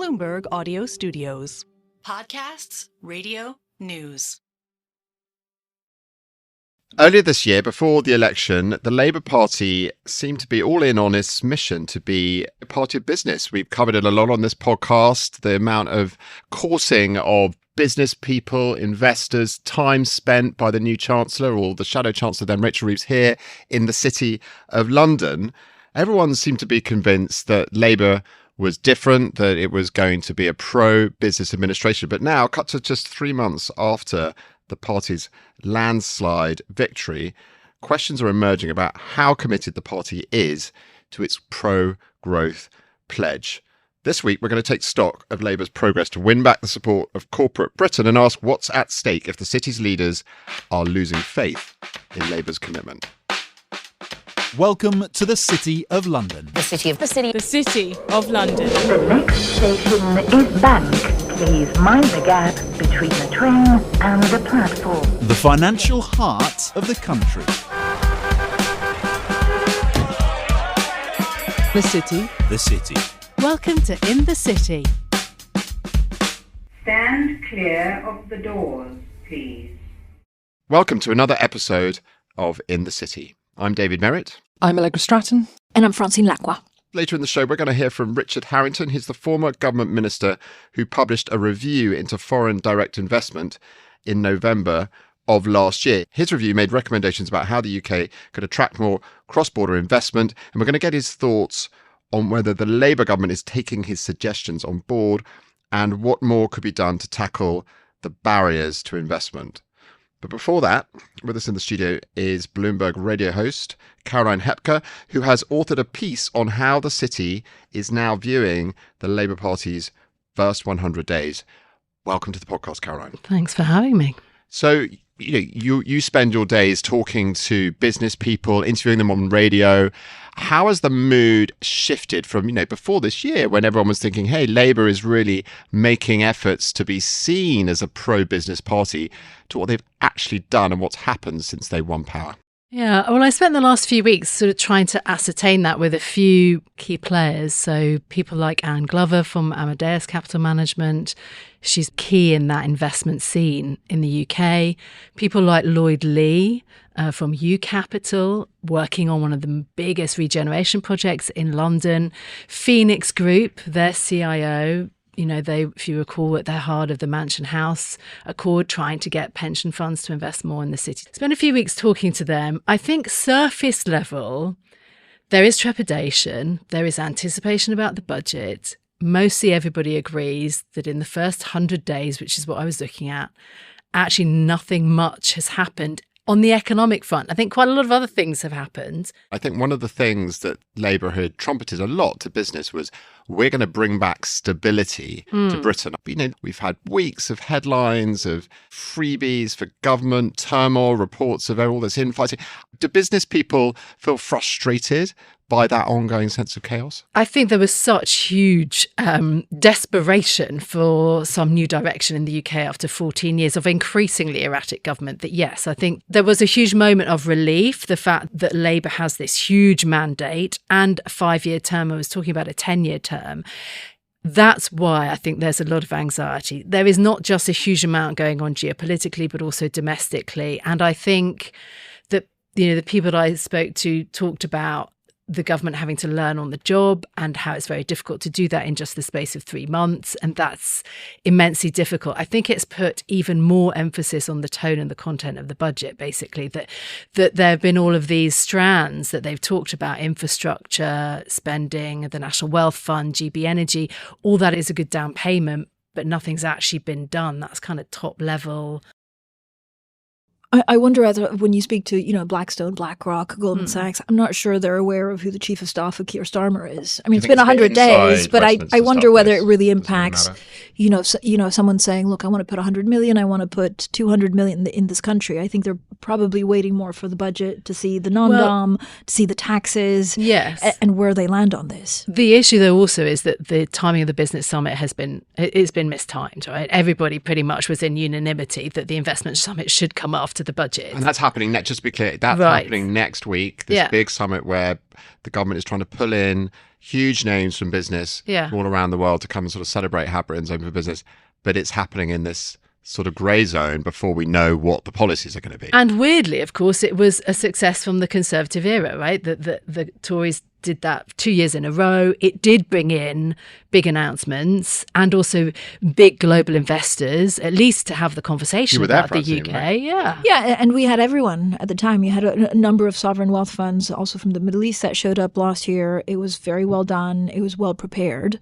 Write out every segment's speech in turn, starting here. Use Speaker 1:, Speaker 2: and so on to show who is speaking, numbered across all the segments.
Speaker 1: Bloomberg Audio Studios.
Speaker 2: Podcasts, radio, news.
Speaker 3: Earlier this year, before the election, the Labour Party seemed to be all in on its mission to be a party of business. We've covered it a lot on this podcast, the amount of coursing of business people, investors, time spent by the new Chancellor, or the Shadow Chancellor then, Rachel Reeves, here in the City of London. Everyone seemed to be convinced that Labour was different, that it was going to be a pro-business administration. But now, cut to just 3 months after the party's landslide victory, questions are emerging about how committed the party is to its pro-growth pledge. This week, we're going to take stock of Labour's progress to win back the support of corporate Britain and ask what's at stake if the city's leaders are losing faith in Labour's commitment.
Speaker 4: Welcome to the City of London.
Speaker 2: The City of London.
Speaker 5: The next station is Bank. Please mind the gap between the train and the platform.
Speaker 4: The financial heart of the country.
Speaker 1: The City.
Speaker 4: The City.
Speaker 1: Welcome to In the City.
Speaker 5: Stand clear of the doors, please.
Speaker 3: Welcome to another episode of In the City. I'm David Merritt.
Speaker 6: I'm Allegra Stratton.
Speaker 7: And I'm Francine Lacqua.
Speaker 3: Later in the show, we're going to hear from Richard Harrington. He's the former government minister who published a review into foreign direct investment in November of last year. His review made recommendations about how the UK could attract more cross-border investment, and we're going to get his thoughts on whether the Labour government is taking his suggestions on board and what more could be done to tackle the barriers to investment. But before that, with us in the studio is Bloomberg radio host Caroline Hepker, who has authored a piece on how the city is now viewing the Labour Party's first 100 days. Welcome to the podcast, Caroline.
Speaker 6: Thanks for having me.
Speaker 3: So, you spend your days talking to business people, interviewing them on radio. How has the mood shifted from, before this year when everyone was thinking, hey, Labour is really making efforts to be seen as a pro-business party, to what they've actually done and what's happened since they won power?
Speaker 6: Yeah, well, I spent the last few weeks sort of trying to ascertain that with a few key players. So people like Anne Glover from Amadeus Capital Management. She's key in that investment scene in the UK. People like Lloyd Lee from U Capital, working on one of the biggest regeneration projects in London. Phoenix Group, their CIO, they, if you recall, at their heart of the Mansion House Accord, trying to get pension funds to invest more in the city. Spent a few weeks talking to them. I think surface level, there is trepidation. There is anticipation about the budget. Mostly everybody agrees that in the first 100 days, which is what I was looking at, actually nothing much has happened on the economic front. I think quite a lot of other things have happened.
Speaker 3: I think one of the things that Labour had trumpeted a lot to business was, we're going to bring back stability to Britain. We've had weeks of headlines of freebies for government, turmoil, reports of all this infighting. Do business people feel frustrated by that ongoing sense of chaos?
Speaker 6: I think there was such huge desperation for some new direction in the UK after 14 years of increasingly erratic government that, yes, I think there was a huge moment of relief, the fact that Labour has this huge mandate and a 5-year term. I was talking about a 10-year term. That's why I think there's a lot of anxiety. There is not just a huge amount going on geopolitically, but also domestically. And I think that, the people that I spoke to talked about the government having to learn on the job and how it's very difficult to do that in just the space of 3 months. And that's immensely difficult. I think it's put even more emphasis on the tone and the content of the budget, basically, that there have been all of these strands that they've talked about, infrastructure, spending, the National Wealth Fund, GB Energy. All that is a good down payment, but nothing's actually been done. That's kind of top level.
Speaker 7: I wonder when you speak to, Blackstone, BlackRock, Goldman Sachs, I'm not sure they're aware of who the chief of staff of Keir Starmer is. I mean, it's been 100 days, but I wonder whether it really impacts, someone saying, look, I want to put 100 million, I want to put 200 million in this country. I think they're probably waiting more for the budget to see the non-dom, to see the taxes,
Speaker 6: yes,
Speaker 7: and where they land on this.
Speaker 6: The issue, though, also is that the timing of the business summit has been mistimed, right? Everybody pretty much was in unanimity that the investment summit should come after the budget.
Speaker 3: And that's happening, just to be clear, that's happening next week, this big summit where the government is trying to pull in huge names from business all around the world to come and sort of celebrate Britain's open for business. But it's happening in this sort of grey zone before we know what the policies are going to be.
Speaker 6: And weirdly, of course, it was a success from the Conservative era, right? The Tories did that 2 years in a row. It did bring in big announcements and also big global investors, at least to have the conversation about the UK.
Speaker 3: Right?
Speaker 7: Yeah, and we had everyone at the time. You had a number of sovereign wealth funds, also from the Middle East, that showed up last year. It was very well done. It was well prepared.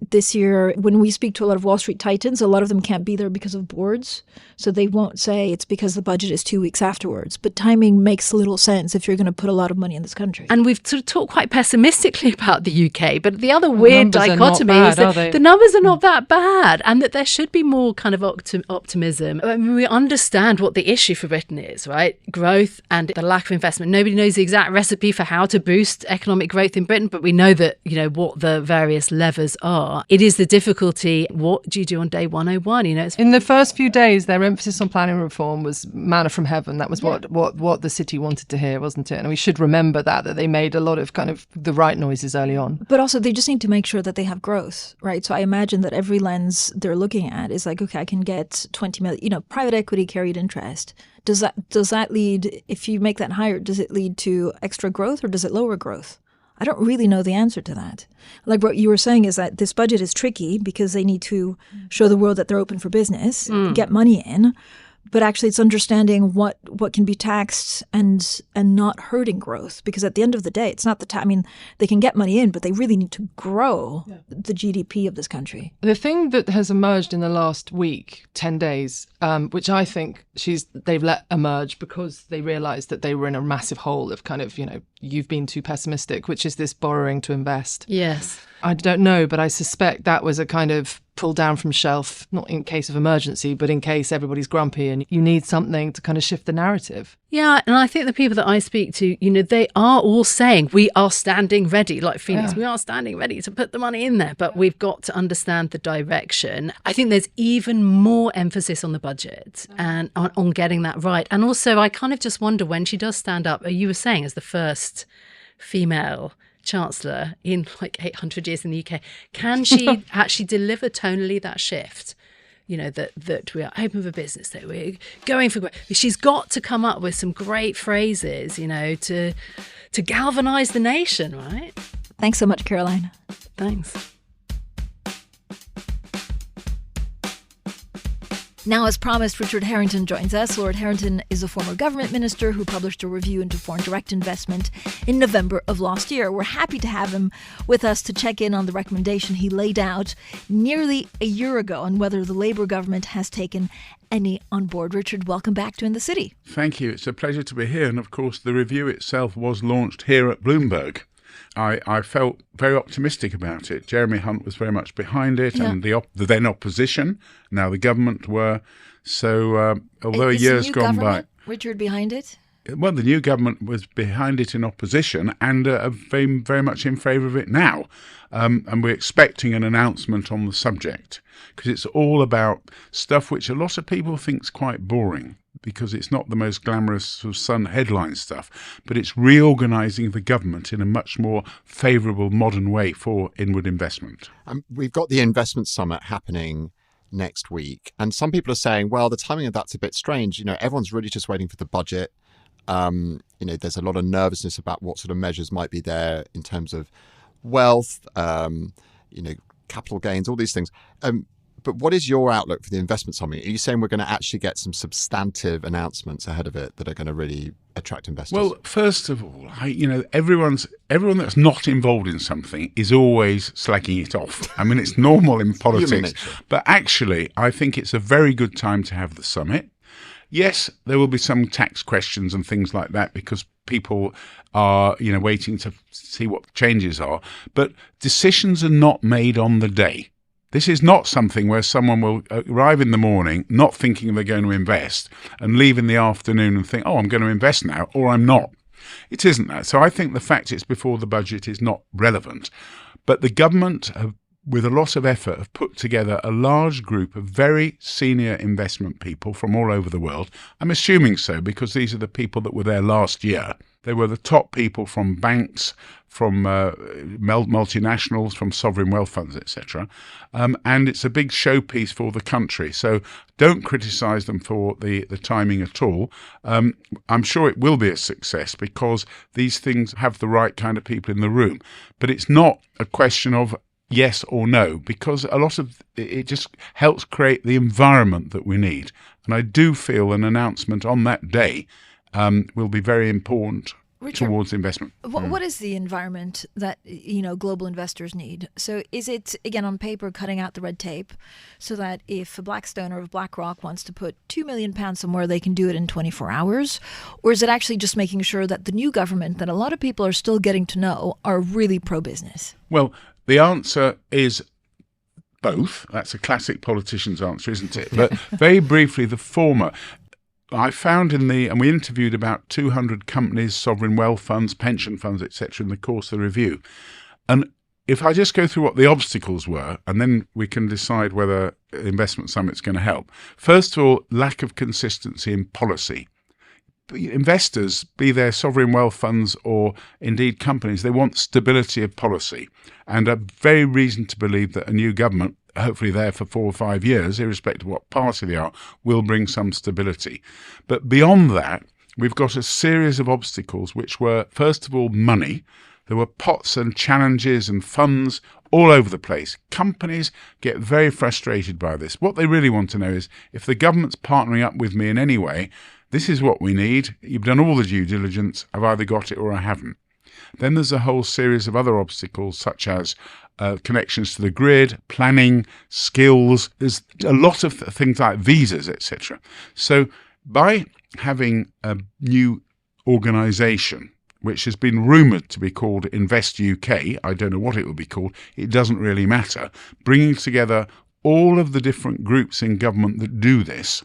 Speaker 7: This year, when we speak to a lot of Wall Street titans, a lot of them can't be there because of boards. So they won't say it's because the budget is 2 weeks afterwards. But timing makes little sense if you're going to put a lot of money in this country.
Speaker 6: And we've sort of talked quite pessimistically about the UK. But the other weird dichotomy is that the numbers are not that bad and that there should be more kind of optimism. I mean, we understand what the issue for Britain is, right? Growth and the lack of investment. Nobody knows the exact recipe for how to boost economic growth in Britain, but we know that, what the various levers are. It is the difficulty. What do you do on day 101?
Speaker 8: In the first few days, their emphasis on planning reform was manna from heaven. That was what the city wanted to hear, wasn't it? And we should remember that they made a lot of kind of the right noises early on.
Speaker 7: But also they just need to make sure that they have growth, right? So I imagine that every lens they're looking at is like, okay, I can get 20 million, private equity carried interest. Does that lead, if you make that higher, does it lead to extra growth or does it lower growth? I don't really know the answer to that. Like what you were saying is that this budget is tricky because they need to show the world that they're open for business, get money in. But actually it's understanding what can be taxed and not hurting growth. Because at the end of the day, it's not they can get money in, but they really need to grow the GDP of this country.
Speaker 8: The thing that has emerged in the last week, 10 days, which I think they've let emerge because they realised that they were in a massive hole of kind of, you've been too pessimistic, which is this borrowing to invest.
Speaker 6: Yes.
Speaker 8: I don't know, but I suspect that was a kind of pull down from shelf, not in case of emergency, but in case everybody's grumpy and you need something to kind of shift the narrative.
Speaker 6: Yeah, and I think the people that I speak to, they are all saying we are standing ready, like Phoenix, we are standing ready to put the money in there, but we've got to understand the direction. I think there's even more emphasis on the budget and on getting that right. And also, I kind of just wonder when she does stand up, you were saying as the first female Chancellor in like 800 years in the UK, can she actually deliver tonally that shift? That we are open for business, that we're going for growth. She's got to come up with some great phrases, to galvanise the nation, right?
Speaker 7: Thanks so much, Caroline.
Speaker 6: Thanks.
Speaker 7: Now, as promised, Richard Harrington joins us. Lord Harrington is a former government minister who published a review into foreign direct investment in November of last year. We're happy to have him with us to check in on the recommendation he laid out nearly a year ago on whether the Labour government has taken any on board. Richard, welcome back to In the City.
Speaker 9: Thank you. It's a pleasure to be here. And of course, the review itself was launched here at Bloomberg. I felt very optimistic about it. Jeremy Hunt was very much behind it, and the then opposition, now the government, were. So although a year's gone by,
Speaker 7: Richard behind it?
Speaker 9: Well, the new government was behind it in opposition and very, very much in favour of it now. And we're expecting an announcement on the subject because it's all about stuff which a lot of people think is quite boring, because it's not the most glamorous sort of Sun headline stuff, but it's reorganising the government in a much more favourable modern way for inward investment.
Speaker 3: We've got the investment summit happening next week, and some people are saying, well, the timing of that's a bit strange. Everyone's really just waiting for the budget. There's a lot of nervousness about what sort of measures might be there in terms of wealth, capital gains, all these things. But what is your outlook for the investment summit? Are you saying we're going to actually get some substantive announcements ahead of it that are going to really attract investors?
Speaker 9: Well, first of all, everyone that's not involved in something is always slagging it off. I mean, it's normal in politics. But actually, I think it's a very good time to have the summit. Yes, there will be some tax questions and things like that because people are, waiting to see what the changes are. But decisions are not made on the day. This is not something where someone will arrive in the morning not thinking they're going to invest and leave in the afternoon and think, I'm going to invest now, or I'm not. It isn't that. So I think the fact it's before the budget is not relevant. But the government have, with a lot of effort, have put together a large group of very senior investment people from all over the world. I'm assuming so because these are the people that were there last year. They were the top people from banks, from multinationals, from sovereign wealth funds, etc. And it's a big showpiece for the country. So don't criticise them for the timing at all. I'm sure it will be a success because these things have the right kind of people in the room. But it's not a question of yes or no, because a lot of it just helps create the environment that we need. And I do feel an announcement on that day will be very important. Richard, towards investment.
Speaker 7: What is the environment that global investors need? So is it, again, on paper, cutting out the red tape so that if a Blackstone or a BlackRock wants to put £2 million somewhere, they can do it in 24 hours? Or is it actually just making sure that the new government that a lot of people are still getting to know are really pro-business?
Speaker 9: Well, the answer is both. That's a classic politician's answer, isn't it? But very briefly, the former. I found and we interviewed about 200 companies, sovereign wealth funds, pension funds, etc. in the course of the review. And if I just go through what the obstacles were, and then we can decide whether Investment Summit's going to help. First of all, lack of consistency in policy. Investors, be they sovereign wealth funds or indeed companies, they want stability of policy and a very reason to believe that a new government, hopefully there for 4 or 5 years, irrespective of what party they are, will bring some stability. But beyond that, we've got a series of obstacles which were, first of all, money. There were pots and challenges and funds all over the place. Companies get very frustrated by this. What they really want to know is, if the government's partnering up with me in any way, this is what we need. You've done all the due diligence. I've either got it or I haven't. Then there's a whole series of other obstacles, such as connections to the grid, planning, skills. There's a lot of things like visas, etc. So by having a new organisation, which has been rumoured to be called Invest UK, I don't know what it will be called, it doesn't really matter, bringing together all of the different groups in government that do this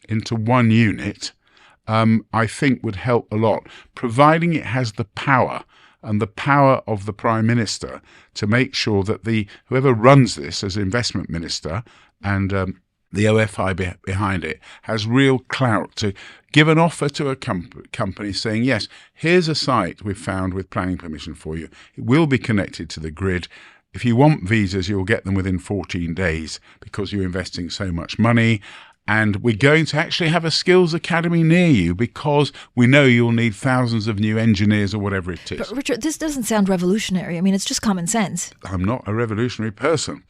Speaker 9: into one unit, I think would help a lot, providing it has the power and the power of the Prime Minister to make sure that whoever runs this as investment minister and the OFI behind it has real clout to give an offer to a company saying, yes, here's a site we've found with planning permission for you. It will be connected to the grid. If you want visas, you'll get them within 14 days because you're investing so much money. And we're going to actually have a skills academy near you because we know you'll need thousands of new engineers or whatever it is.
Speaker 7: But Richard, this doesn't sound revolutionary. I mean, it's just common sense.
Speaker 9: I'm not a revolutionary person.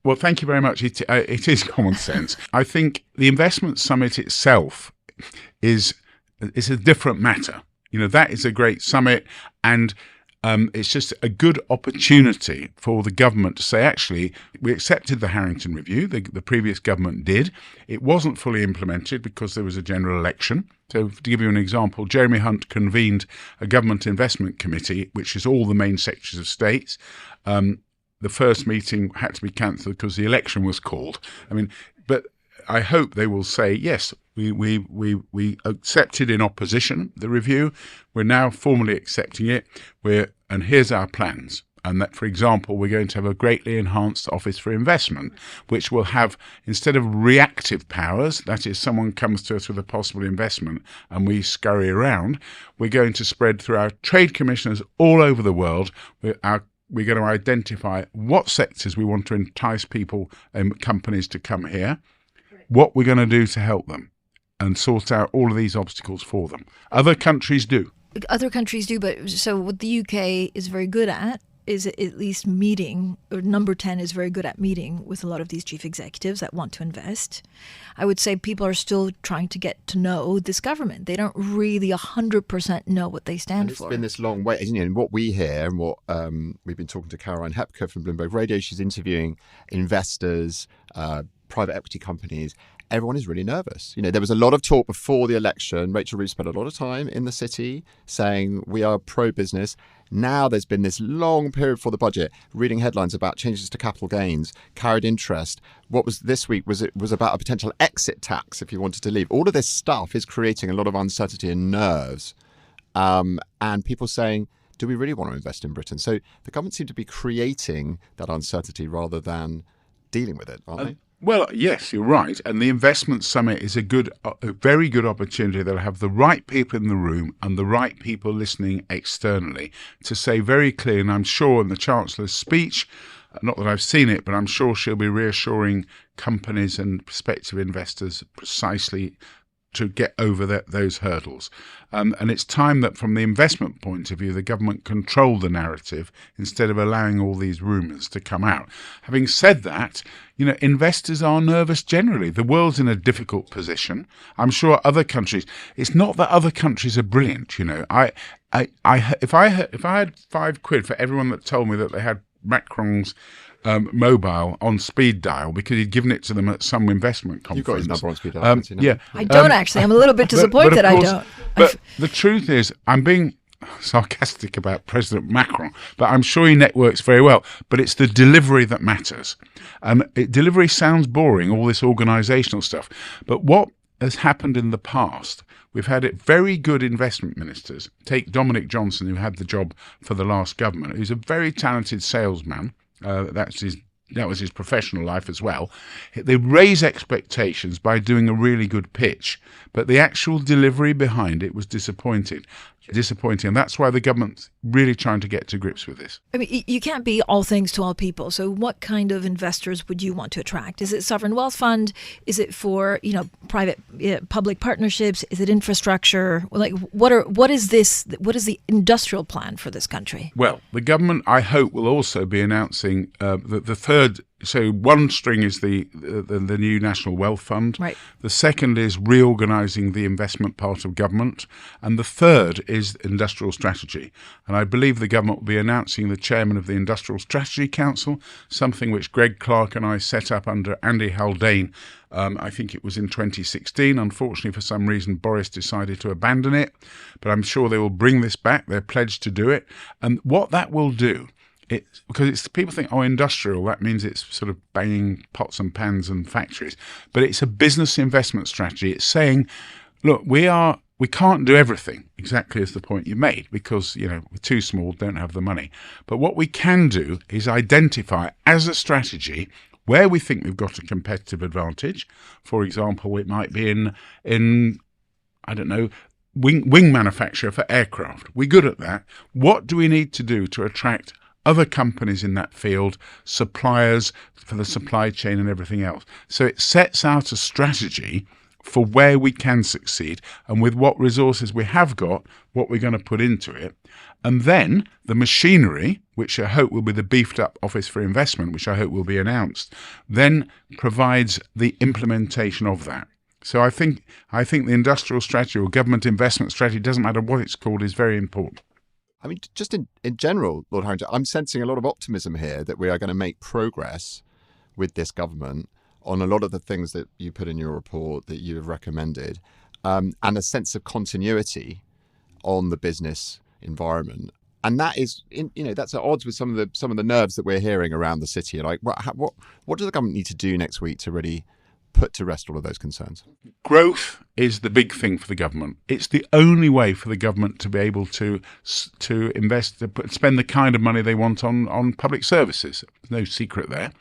Speaker 9: Well, thank you very much. It is common sense. I think the Investment Summit itself is a different matter. That is a great summit, and it's just a good opportunity for the government to say, actually, we accepted the Harrington review. The previous government did. It wasn't fully implemented because there was a general election. So to give you an example, Jeremy Hunt convened a government investment committee, which is all the main secretaries of states. The first meeting had to be cancelled because the election was called. But I hope they will say, yes, we accepted in opposition the review. We're now formally accepting it. And here's our plans. And that, for example, we're going to have a greatly enhanced Office for Investment, which will have, instead of reactive powers, that is, someone comes to us with a possible investment and we scurry around, we're going to spread through our trade commissioners all over the world. We're going to identify what sectors we want to entice people and companies to come here, what we're going to do to help them, and sort out all of these obstacles for them. Other countries do.
Speaker 7: Other countries do, but so what the UK is very good at is at least meeting, or number 10 is very good at meeting with a lot of these chief executives that want to invest. I would say people are still trying to get to know this government. They don't really 100% know what they stand for.
Speaker 3: It's been this long wait. And what we hear and what we've been talking to Caroline Hepker from Bloomberg Radio, she's interviewing investors, private equity companies. Everyone is really nervous. There was a lot of talk before the election. Rachel Reeves spent a lot of time in the city saying we are pro-business. Now there's been this long period for the budget, reading headlines about changes to capital gains, carried interest. What was this week was about a potential exit tax if you wanted to leave. All of this stuff is creating a lot of uncertainty and nerves. And people saying, do we really want to invest in Britain? So the government seem to be creating that uncertainty rather than dealing with it, aren't they?
Speaker 9: Well, yes, you're right. And the investment summit is a very good opportunity. They'll have the right people in the room and the right people listening externally to say very clear, and I'm sure in the Chancellor's speech, not that I've seen it, but I'm sure she'll be reassuring companies and prospective investors precisely to get over those hurdles. And it's time that from the investment point of view, the government control the narrative instead of allowing all these rumours to come out. Having said that, investors are nervous generally. The world's in a difficult position. I'm sure other countries, it's not that other countries are brilliant, If I had £5 for everyone that told me that they had Macron's mobile on speed dial because he'd given it to them at some investment conference.
Speaker 3: You've got his number on speed dial.
Speaker 9: Yeah,
Speaker 7: I don't actually. I'm a little bit disappointed
Speaker 9: but
Speaker 7: I
Speaker 9: course,
Speaker 7: don't.
Speaker 9: But the truth is, I'm being sarcastic about President Macron, but I'm sure he networks very well. But it's the delivery that matters. And delivery sounds boring, all this organisational stuff. But what has happened in the past, we've had very good investment ministers. Take Dominic Johnson, who had the job for the last government, who's a very talented salesman. That was his professional life as well. They raise expectations by doing a really good pitch, but the actual delivery behind it was disappointing. And that's why the government's really trying to get to grips with this.
Speaker 7: I mean, you can't be all things to all people. So what kind of investors would you want to attract? Is it sovereign wealth fund? Is it for, private public partnerships? Is it infrastructure? Like what is the industrial plan for this country?
Speaker 9: Well, the government, I hope, will also be announcing the third. So one string is the new National Wealth Fund.
Speaker 7: Right.
Speaker 9: The second is reorganising the investment part of government. And the third is industrial strategy. And I believe the government will be announcing the chairman of the Industrial Strategy Council, something which Greg Clark and I set up under Andy Haldane. I think it was in 2016. Unfortunately, for some reason, Boris decided to abandon it. But I'm sure they will bring this back. They're pledged to do it. And what that will do, because people think, industrial, that means it's sort of banging pots and pans and factories. But it's a business investment strategy. It's saying, look, we can't do everything, exactly as the point you made, because, we're too small, don't have the money. But what we can do is identify as a strategy where we think we've got a competitive advantage. For example, it might be in I don't know, wing manufacture for aircraft. We're good at that. What do we need to do to attract other companies in that field, suppliers for the supply chain and everything else? So it sets out a strategy for where we can succeed and with what resources we have got, what we're going to put into it. And then the machinery, which I hope will be the beefed up Office for Investment, which I hope will be announced, then provides the implementation of that. So I think the industrial strategy or government investment strategy, doesn't matter what it's called, is very important.
Speaker 3: I mean, just in general, Lord Harrington, I'm sensing a lot of optimism here that we are going to make progress with this government on a lot of the things that you put in your report that you have recommended, and a sense of continuity on the business environment. And that is, that's at odds with some of the nerves that we're hearing around the city. Like, what does the government need to do next week to really put to rest all of those concerns?
Speaker 9: Growth is the big thing for the government. It's the only way for the government to be able to invest, to spend the kind of money they want on public services. There's no secret there.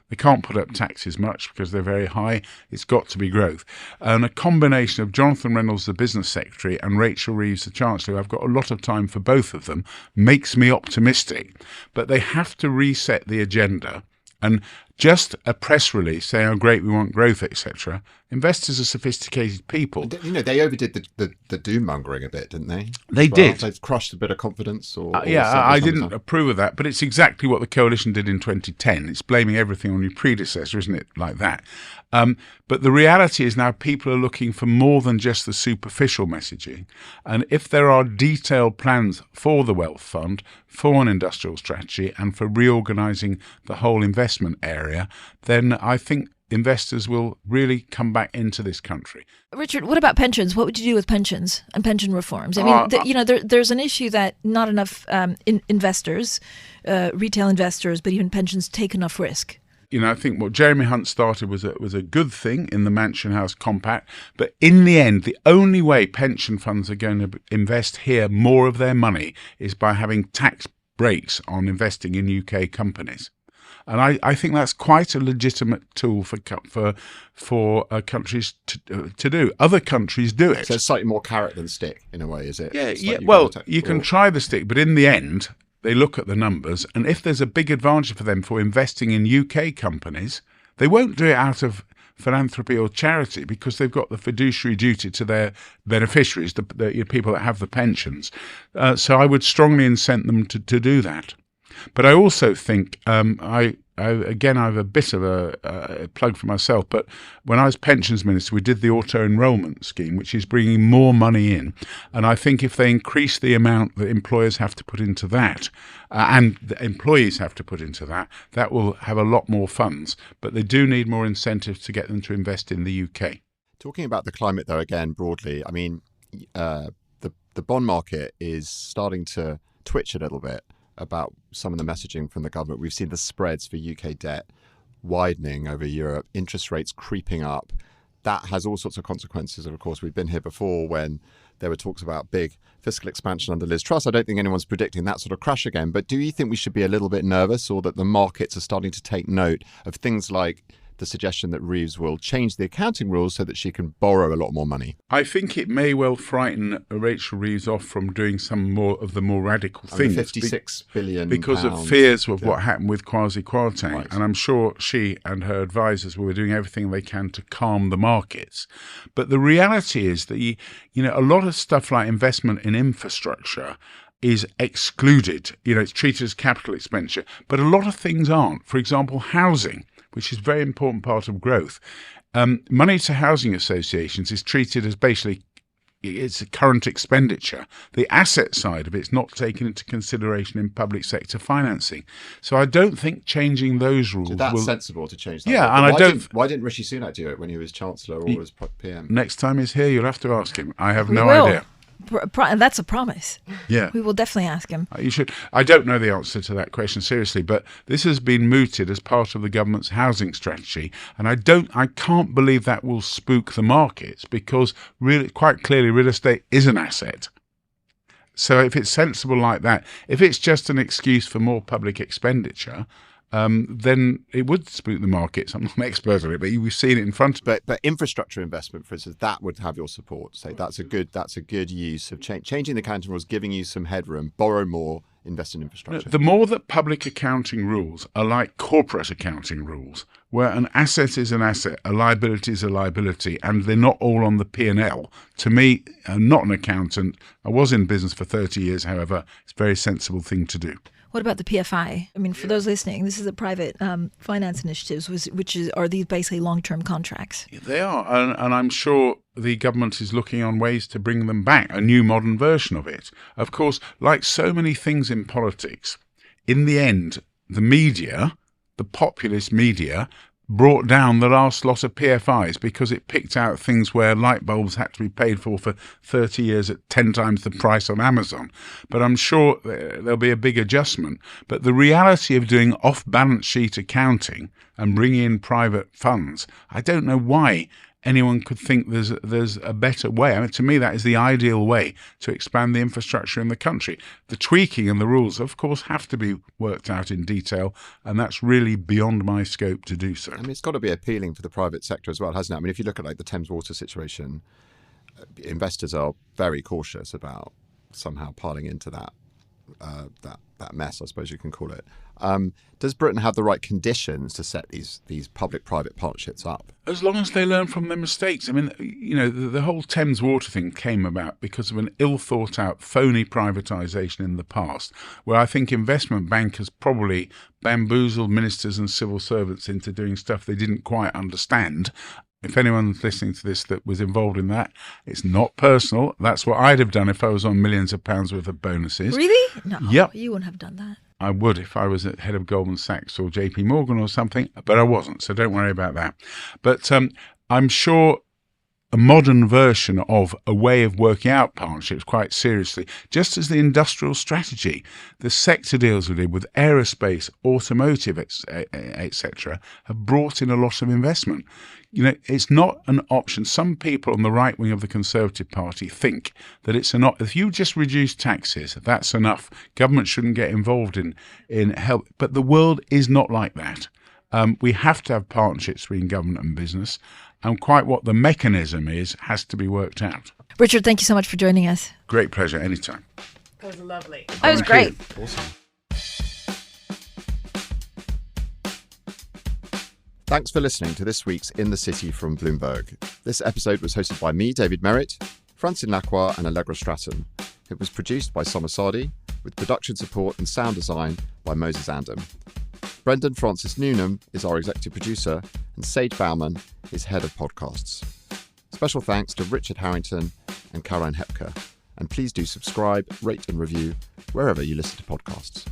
Speaker 9: They can't put up taxes much because they're very high. It's got to be growth. And a combination of Jonathan Reynolds, the business secretary, and Rachel Reeves, the chancellor, I've got a lot of time for both of them, makes me optimistic. But they have to reset the agenda. And just a press release saying how great we want growth, etc. Investors are sophisticated people.
Speaker 3: They overdid the doom mongering a bit, didn't they?
Speaker 9: They did.
Speaker 3: They've crushed a bit of confidence.
Speaker 9: I didn't approve of that, but it's exactly what the coalition did in 2010. It's blaming everything on your predecessor, isn't it? Like that. But the reality is now people are looking for more than just the superficial messaging. And if there are detailed plans for the wealth fund, for an industrial strategy, and for reorganising the whole investment area, then I think investors will really come back into this country.
Speaker 7: Richard, what about pensions? What would you do with pensions and pension reforms? I mean, there's an issue that not enough investors, retail investors, but even pensions take enough risk.
Speaker 9: I think what Jeremy Hunt started was a good thing in the Mansion House Compact. But in the end, the only way pension funds are going to invest here more of their money is by having tax breaks on investing in UK companies. And I think that's quite a legitimate tool for countries to do. Other countries do it.
Speaker 3: So it's slightly more carrot than stick in a way, is it?
Speaker 9: Yeah. Well, you can try the stick, but in the end, they look at the numbers, and if there's a big advantage for them for investing in UK companies, they won't do it out of philanthropy or charity because they've got the fiduciary duty to their beneficiaries, the people that have the pensions. So I would strongly incent them to do that. But I also think I have a bit of a plug for myself, but when I was pensions minister, we did the auto-enrolment scheme, which is bringing more money in. And I think if they increase the amount that employers have to put into that, and the employees have to put into that, that will have a lot more funds. But they do need more incentives to get them to invest in the UK.
Speaker 3: Talking about the climate, though, again, broadly, I mean, the bond market is starting to twitch a little bit about some of the messaging from the government. We've seen the spreads for UK debt widening over Europe, interest rates creeping up. That has all sorts of consequences. And of course, we've been here before when there were talks about big fiscal expansion under Liz Truss. I don't think anyone's predicting that sort of crash again. But do you think we should be a little bit nervous, or that the markets are starting to take note of things like the suggestion that Reeves will change the accounting rules so that she can borrow a lot more money?
Speaker 9: I think it may well frighten Rachel Reeves off from doing some more of the more radical things.
Speaker 3: 56 billion
Speaker 9: because
Speaker 3: pounds.
Speaker 9: Of fears of what happened with Kwasi Kwarteng.
Speaker 3: Right.
Speaker 9: And I'm sure she and her advisors were doing everything they can to calm the markets. But the reality is that a lot of stuff like investment in infrastructure is excluded. It's treated as capital expenditure. But a lot of things aren't. For example, housing, which is a very important part of growth. Money to housing associations is treated as basically it's a current expenditure. The asset side of it's not taken into consideration in public sector financing. So I don't think changing those rules.
Speaker 3: So that's sensible to change that.
Speaker 9: Yeah, and
Speaker 3: why didn't Rishi Sunak do it when he was Chancellor or was PM?
Speaker 9: Next time he's here, you'll have to ask him. I have no idea.
Speaker 7: That's a promise.
Speaker 9: Yeah.
Speaker 7: We will definitely ask him.
Speaker 9: You should. I don't know the answer to that question, seriously, but this has been mooted as part of the government's housing strategy, and I can't believe that will spook the markets, because really, quite clearly, real estate is an asset. So if it's sensible like that, if it's just an excuse for more public expenditure, then it would spook the markets. I'm not an expert on it, but we've seen it in front of.
Speaker 3: But infrastructure investment, for instance, that would have your support. Say that's a good use of changing the accounting rules, giving you some headroom, borrow more, invest in infrastructure.
Speaker 9: The more that public accounting rules are like corporate accounting rules, where an asset is an asset, a liability is a liability, and they're not all on the P&L. To me, I'm not an accountant. I was in business for 30 years, however. It's a very sensible thing to do.
Speaker 7: What about the PFI? I mean, for those listening, this is a private finance initiative, are these basically long-term contracts?
Speaker 9: They are, and I'm sure the government is looking on ways to bring them back, a new modern version of it. Of course, like so many things in politics, in the end, the media, the populist media, brought down the last lot of PFIs because it picked out things where light bulbs had to be paid for 30 years at 10 times the price on Amazon. But I'm sure there'll be a big adjustment. But the reality of doing off-balance sheet accounting and bringing in private funds, I don't know why anyone could think there's a better way. I mean, to me, that is the ideal way to expand the infrastructure in the country. The tweaking and the rules, of course, have to be worked out in detail, and that's really beyond my scope to do so.
Speaker 3: I mean, it's got to be appealing for the private sector as well, hasn't it? I mean, if you look at like the Thames Water situation, investors are very cautious about somehow piling into that mess, I suppose you can call it. Does Britain have the right conditions to set these public-private partnerships up?
Speaker 9: As long as they learn from their mistakes. I mean, the whole Thames Water thing came about because of an ill-thought-out, phony privatisation in the past, where I think investment bankers probably bamboozled ministers and civil servants into doing stuff they didn't quite understand. If anyone's listening to this that was involved in that, it's not personal. That's what I'd have done if I was on millions of pounds worth of bonuses.
Speaker 7: Really? No,
Speaker 9: yep.
Speaker 7: You wouldn't have done that.
Speaker 9: I would if I was at head of Goldman Sachs or JP Morgan or something, but I wasn't, so don't worry about that. But I'm sure a modern version of a way of working out partnerships quite seriously, just as the industrial strategy, the sector deals we did with aerospace, automotive, etc., have brought in a lot of investment. It's not an option. Some people on the right wing of the Conservative Party think that it's if you just reduce taxes, that's enough. Government shouldn't get involved in help. But the world is not like that. We have to have partnerships between government and business, and quite what the mechanism is has to be worked out.
Speaker 7: Richard, thank you so much for joining us.
Speaker 9: Great pleasure, anytime.
Speaker 6: That was lovely.
Speaker 7: That was great.
Speaker 3: Awesome. Thanks for listening to this week's In the City from Bloomberg. This episode was hosted by me, David Merritt, Francine Lacqua and Allegra Stratton. It was produced by Summer Sadi, with production support and sound design by Moses Andam. Brendan Francis Newnham is our executive producer, and Sage Bauman is head of podcasts. Special thanks to Richard Harrington and Caroline Hepker. And please do subscribe, rate and review wherever you listen to podcasts.